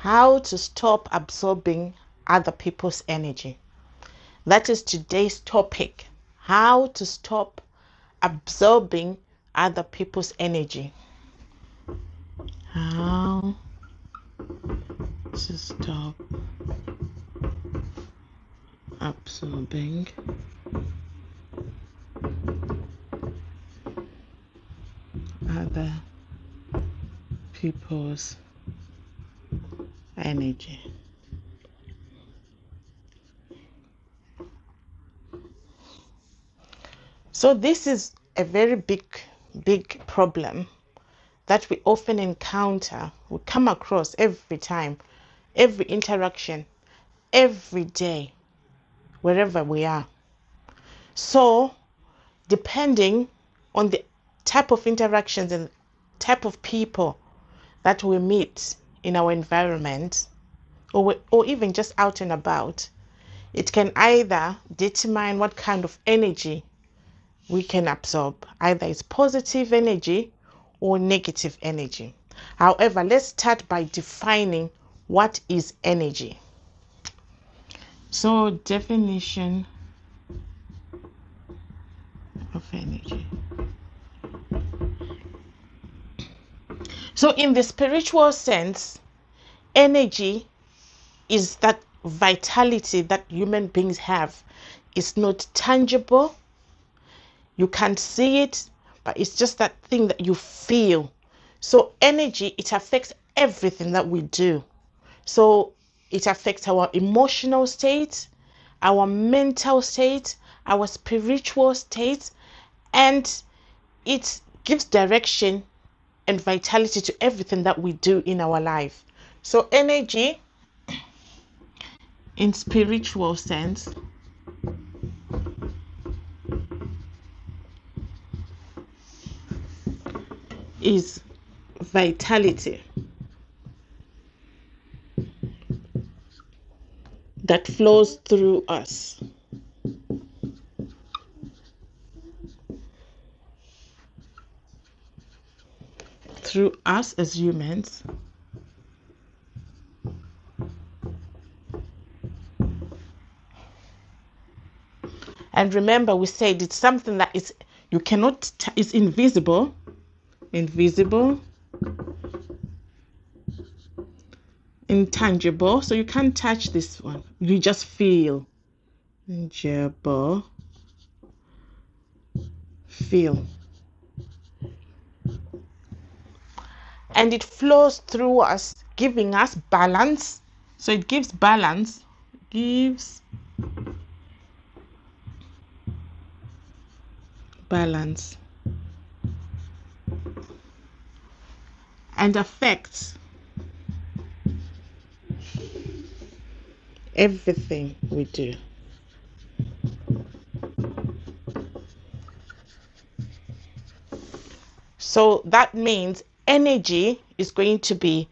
How to stop absorbing other people's energy. That is today's topic. How to stop absorbing other people's energy. How to stop absorbing other people's energy. So this is a very big problem that we often encounter, we come across every time, every interaction, every day, wherever we are. So depending on the type of interactions and type of people that we meet in our environment, or even just out and about, it can either determine what kind of energy we can absorb. Either it's positive energy or negative energy. However, let's start by defining what is energy. So, definition of energy. So, in the spiritual sense, energy is that vitality that human beings have. It's not tangible. You can't see it, but it's just that thing that you feel. So energy, it affects everything that we do. So it affects our emotional state, our mental state, our spiritual state, and it gives direction and vitality to everything that we do in our life. So energy, in spiritual sense, is vitality that flows through us. Through us as humans. And remember, we said it's something that is you cannot, it's invisible, intangible. So you can't touch this one. You just feel. Tangible. Feel. And it flows through us, giving us balance. So it gives balance. And affects everything we do. So that means energy is going to be,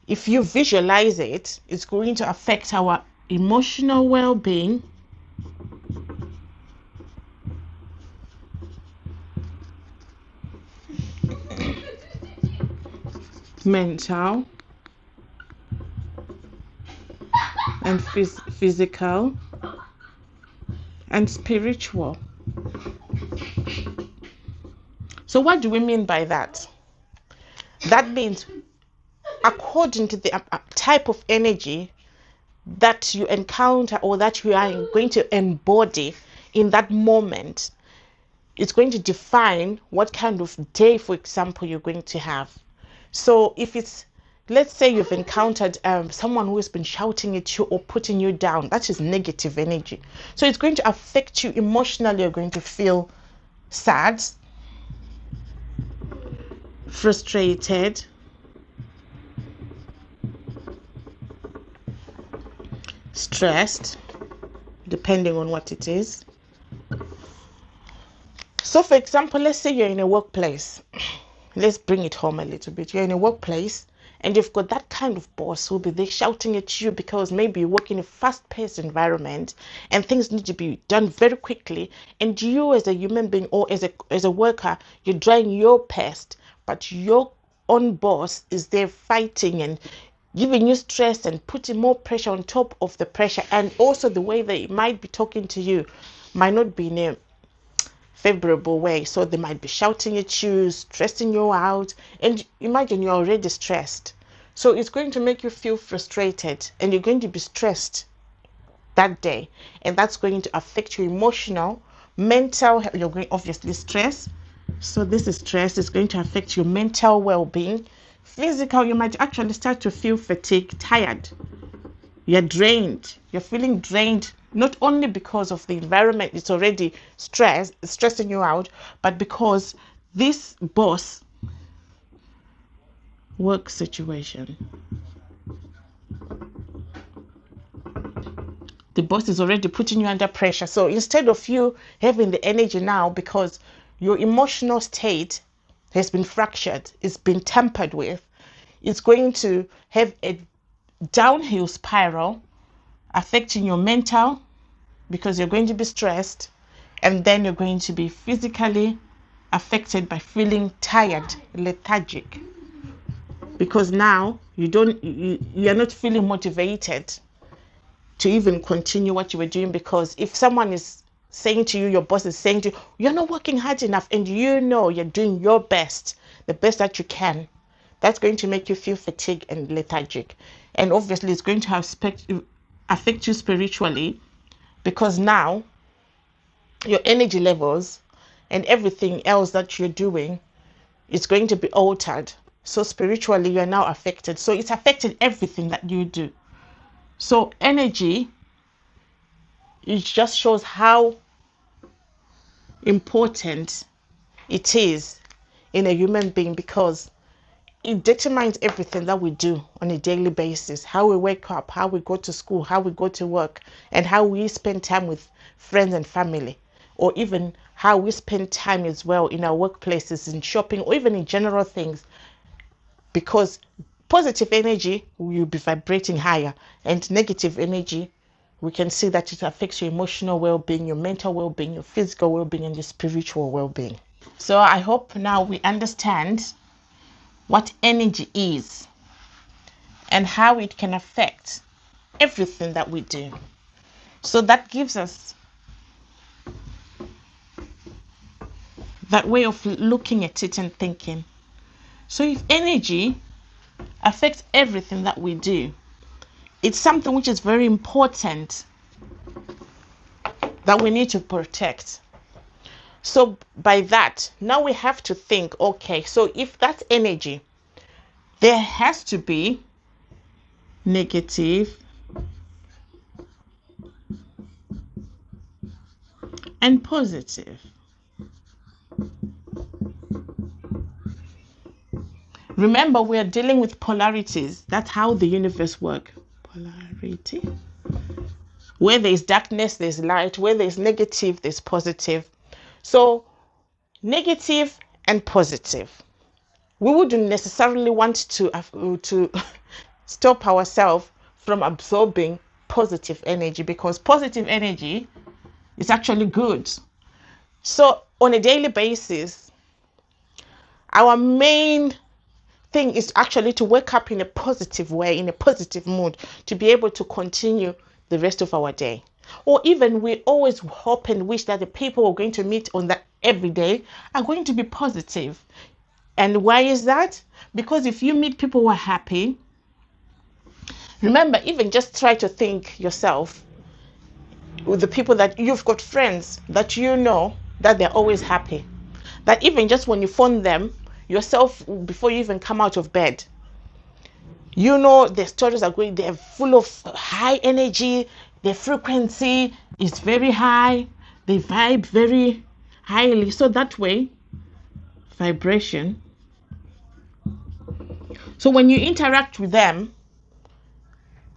if you visualize it, it's going to affect our emotional well-being, mental and physical and spiritual. So what do we mean by that? That means according to the type of energy that you encounter or that you are going to embody in that moment, it's going to define what kind of day, for example, you're going to have. So if it's, let's say you've encountered someone who has been shouting at you or putting you down, that is negative energy. So it's going to affect you emotionally. You're going to feel sad, frustrated, stressed, depending on what it is. So for example, let's say you're in a workplace. Let's bring it home a little bit. You're in a workplace and you've got that kind of boss who'll be there shouting at you because maybe you work in a fast-paced environment and things need to be done very quickly, and you as a human being or as a worker, you're trying your best, but your own boss is there fighting and giving you stress and putting more pressure on top of the pressure. And also the way they might be talking to you might not be in a favorable way. So they might be shouting at you, stressing you out, and imagine you're already stressed. So it's going to make you feel frustrated, and you're going to be stressed that day, and that's going to affect your emotional, mental. You're going obviously stress. So this is stress. It's going to affect your mental well-being. Physical, you might actually start to feel fatigued, tired. You're drained. You're feeling drained, not only because of the environment, it's already stressing you out, but because this boss work situation, the boss is already putting you under pressure. So instead of you having the energy now, because your emotional state has been fractured, it's been tampered with, it's going to have a downhill spiral affecting your mental, because you're going to be stressed, and then you're going to be physically affected by feeling tired, lethargic, because now you're not feeling motivated to even continue what you were doing. Because if someone is saying to you, your boss is saying to you, you're not working hard enough, and you know you're doing your best, the best that you can, that's going to make you feel fatigued and lethargic. And obviously it's going to affect you spiritually, because now your energy levels and everything else that you're doing is going to be altered. So spiritually you're now affected. So it's affected everything that you do. So energy, it just shows how important it is in a human being, because it determines everything that we do on a daily basis. How we wake up, how we go to school, how we go to work, and how we spend time with friends and family, or even how we spend time as well in our workplaces, in shopping, or even in general things. Because positive energy will be vibrating higher, and negative energy, we can see that it affects your emotional well-being, your mental well-being, your physical well-being, and your spiritual well-being. So I hope now we understand what energy is and how it can affect everything that we do. So that gives us that way of looking at it and thinking. So if energy affects everything that we do, it's something which is very important that we need to protect. So by that, now we have to think, okay, so if that's energy, there has to be negative and positive. Remember, we are dealing with polarities. That's how the universe works. Polarity. Where there is darkness, there's light. Where there's negative, there's positive. So negative and positive. We wouldn't necessarily want to stop ourselves from absorbing positive energy, because positive energy is actually good. So on a daily basis, our main thing is actually to wake up in a positive way, in a positive mood, to be able to continue the rest of our day. Or even we always hope and wish that the people we're going to meet on that every day are going to be positive. And why is that? Because if you meet people who are happy, remember, even just try to think yourself with the people that you've got, friends that you know that they're always happy, that even just when you phone them yourself before you even come out of bed, you know their stories are going, they're full of high energy, their frequency is very high, they vibe very highly. So that way, vibration. So when you interact with them,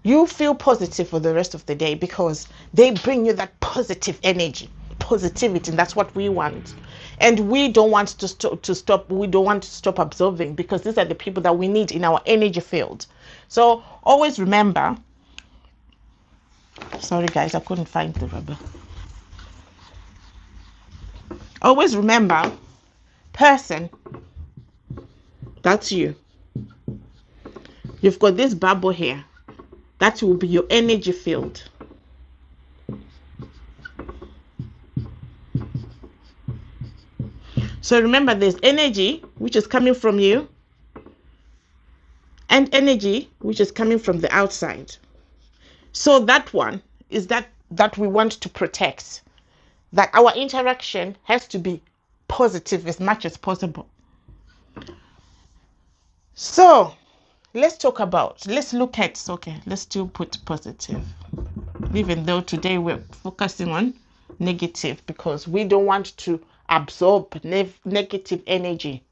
you feel positive for the rest of the day, because they bring you that positive energy, positivity, and that's what we want. And we don't want to stop, we don't want to stop absorbing, because these are the people that we need in our energy field. So always remember, sorry guys, I couldn't find the rubber. Always remember, person, that's you. You've got this bubble here. That will be your energy field. So remember, there's energy which is coming from you and energy which is coming from the outside. So that one is that we want to protect. That our interaction has to be positive as much as possible. So let's look at, okay, let's still put positive, even though today we're focusing on negative because we don't want to absorb negative energy.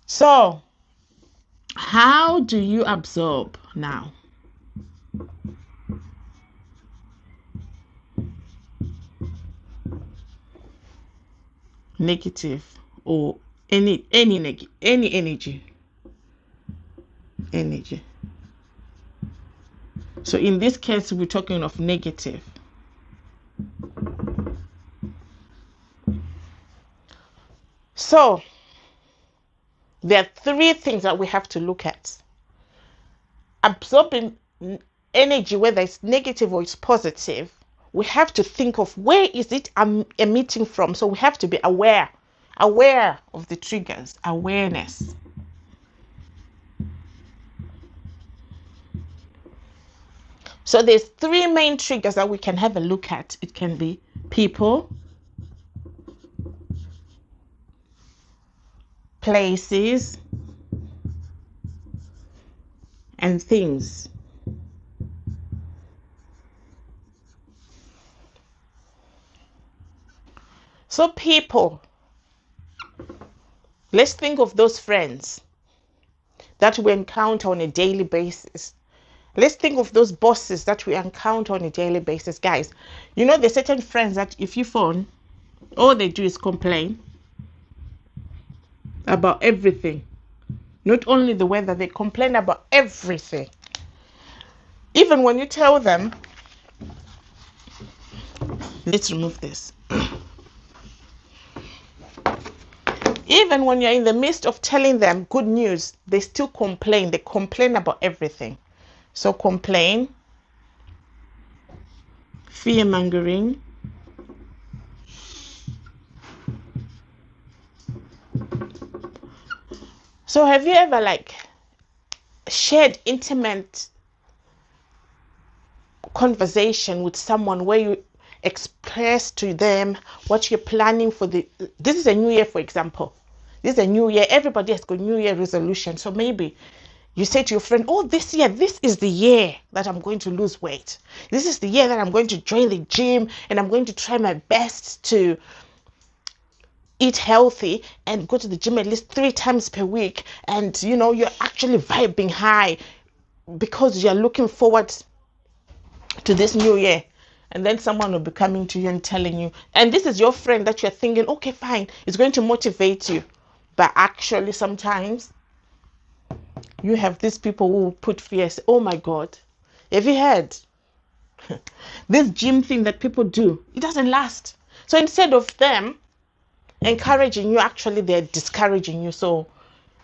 So how do you absorb now? Negative or any energy. So in this case, we're talking of negative. So there are three things that we have to look at. Absorbing energy, whether it's negative or it's positive, we have to think of where is it emitting from. So we have to be aware of the triggers, awareness. So there's three main triggers that we can have a look at. It can be people, places, and things. So people, let's think of those friends that we encounter on a daily basis. Let's think of those bosses that we encounter on a daily basis. Guys, you know, there's certain friends that if you phone, all they do is complain about everything. Not only the weather, they complain about everything. Even when you tell them, let's remove this. Even when you're in the midst of telling them good news, they still complain. They complain about everything. So complain, fear-mongering, so have you ever shared intimate conversation with someone where you express to them what you're planning for this is a new year, for example. This is a new year. Everybody has got new year resolution. So maybe you say to your friend, oh, this year, this is the year that I'm going to lose weight. This is the year that I'm going to join the gym and I'm going to try my best to eat healthy and go to the gym at least 3 times per week. And, you know, you're actually vibing high because you're looking forward to this new year. And then someone will be coming to you and telling you, and this is your friend that you're thinking, okay, fine, it's going to motivate you. But actually, sometimes you have these people who put fear. Say, oh my God, have you heard? This gym thing that people do, it doesn't last. So instead of them encouraging you, actually they're discouraging you. So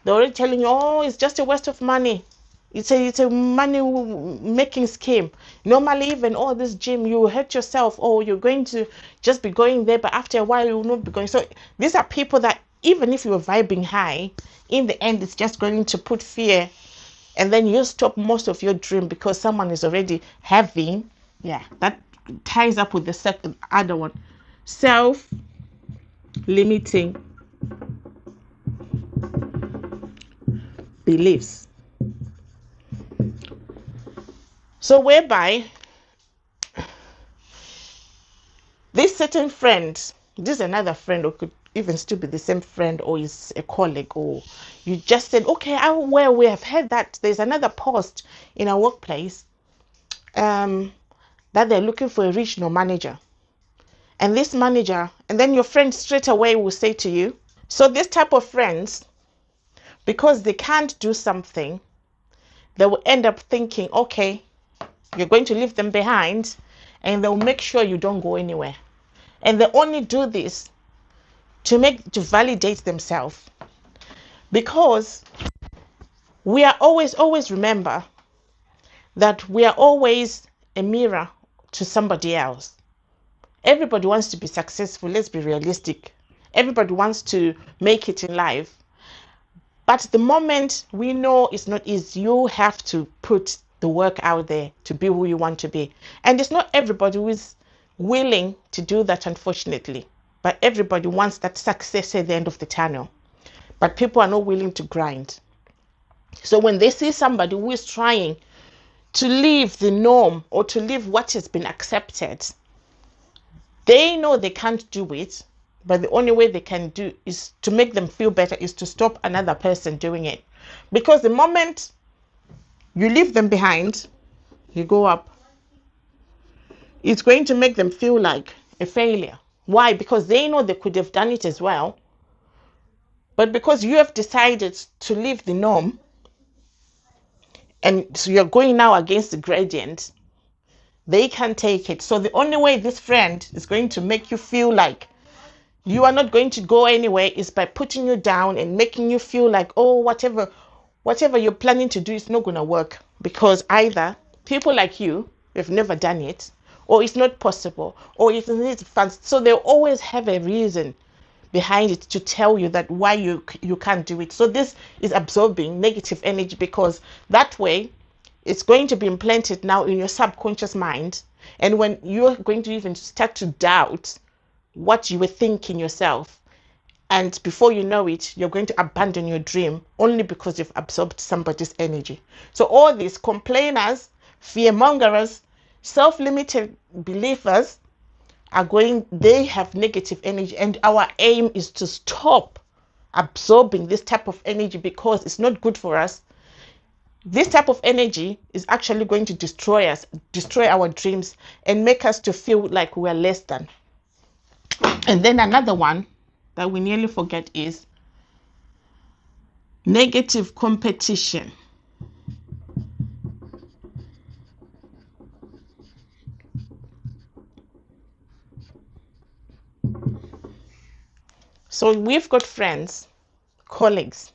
they're already telling you, oh, it's just a waste of money. It's a money making scheme. Normally, even this gym, you hurt yourself, or you're going to just be going there, but after a while you will not be going. So these are people that even if you're vibing high, in the end it's just going to put fear, and then you stop most of your dream because someone is already having. Yeah, that ties up with the second other one, self-limiting beliefs. So whereby this certain friend, this is another friend, or could even still be the same friend, or is a colleague, or you just said, okay, we have heard that there's another post in our workplace that they're looking for a regional manager. And this manager, and then your friend straight away will say to you, so this type of friends, because they can't do something, they will end up thinking, okay, you're going to leave them behind, and they'll make sure you don't go anywhere. And they only do this to validate themselves. Because We are always remember that we are always a mirror to somebody else. Everybody wants to be successful. Let's be realistic. Everybody wants to make it in life. But the moment we know it's not easy, you have to put the work out there to be who you want to be. And it's not everybody who is willing to do that, unfortunately. But everybody wants that success at the end of the tunnel. But people are not willing to grind. So when they see somebody who is trying to leave the norm or to leave what has been accepted, they know they can't do it, but the only way they can do is to make them feel better is to stop another person doing it. Because the moment you leave them behind, you go up, it's going to make them feel like a failure. Why? Because they know they could have done it as well. But because you have decided to leave the norm and so you're going now against the gradient, they can't take it. So the only way this friend is going to make you feel like you are not going to go anywhere is by putting you down and making you feel like, oh, whatever you're planning to do is not going to work, because either people like you have never done it, or it's not possible, or it needs funds. So they always have a reason behind it to tell you that why you can't do it. So this is absorbing negative energy, because that way it's going to be implanted now in your subconscious mind. And when you're going to even start to doubt what you were thinking yourself, and before you know it, you're going to abandon your dream only because you've absorbed somebody's energy. So all these complainers, fearmongers, self-limited believers they have negative energy, and our aim is to stop absorbing this type of energy, because it's not good for us. This type of energy is actually going to destroy us, destroy our dreams, and make us to feel like we're less than. And then another one that we nearly forget is negative competition. So we've got friends, colleagues,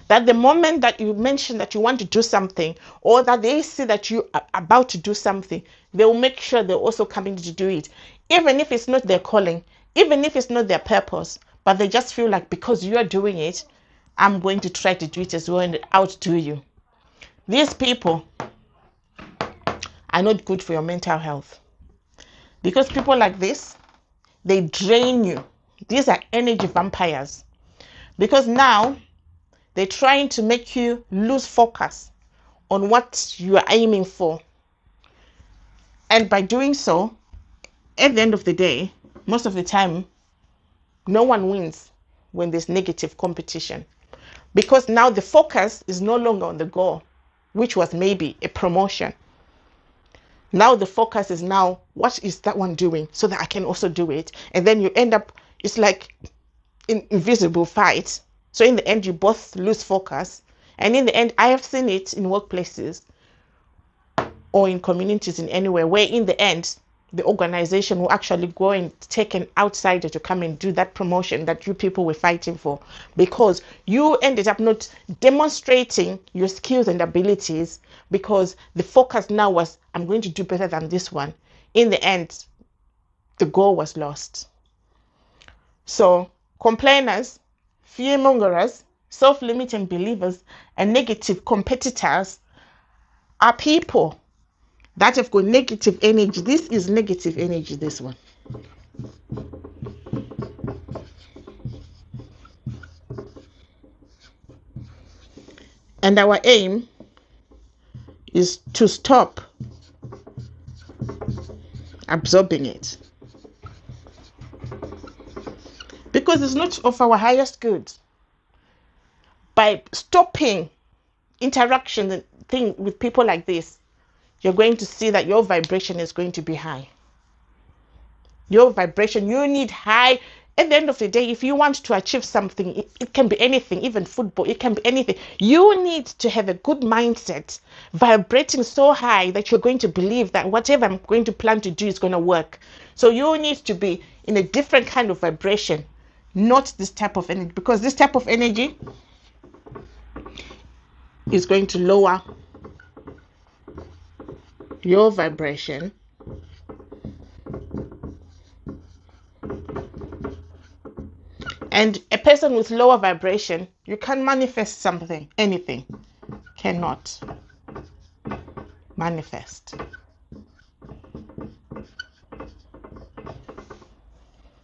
that the moment that you mention that you want to do something, or that they see that you are about to do something, they will make sure they're also coming to do it, even if it's not their calling, even if it's not their purpose, but they just feel like because you are doing it, I'm going to try to do it as well and outdo you. These people are not good for your mental health, because people like this, they drain you. These are energy vampires, because now they're trying to make you lose focus on what you are aiming for. And by doing so, at the end of the day, most of the time, no one wins when there's negative competition, because now the focus is no longer on the goal, which was maybe a promotion. Now the focus is now, what is that one doing so that I can also do it? And then you end up, it's like an invisible fight. So in the end, you both lose focus. And in the end, I have seen it in workplaces or in communities in anywhere, where in the end, the organization will actually go and take an outsider to come and do that promotion that you people were fighting for, because you ended up not demonstrating your skills and abilities, because the focus now was, I'm going to do better than this one. In the end, the goal was lost. So complainers, fearmongers, self-limiting believers, and negative competitors are people that have got negative energy. This is negative energy, this one. And our aim is to stop absorbing it, because it's not of our highest good. By stopping interaction thing with people like this, you're going to see that your vibration is going to be high. Your vibration, you need high. At the end of the day, if you want to achieve something, it can be anything, even football, it can be anything. You need to have a good mindset, vibrating so high that you're going to believe that whatever I'm going to plan to do is going to work. So you need to be in a different kind of vibration, not this type of energy, because this type of energy is going to lower your vibration. And a person with lower vibration, you can manifest something, anything, cannot manifest.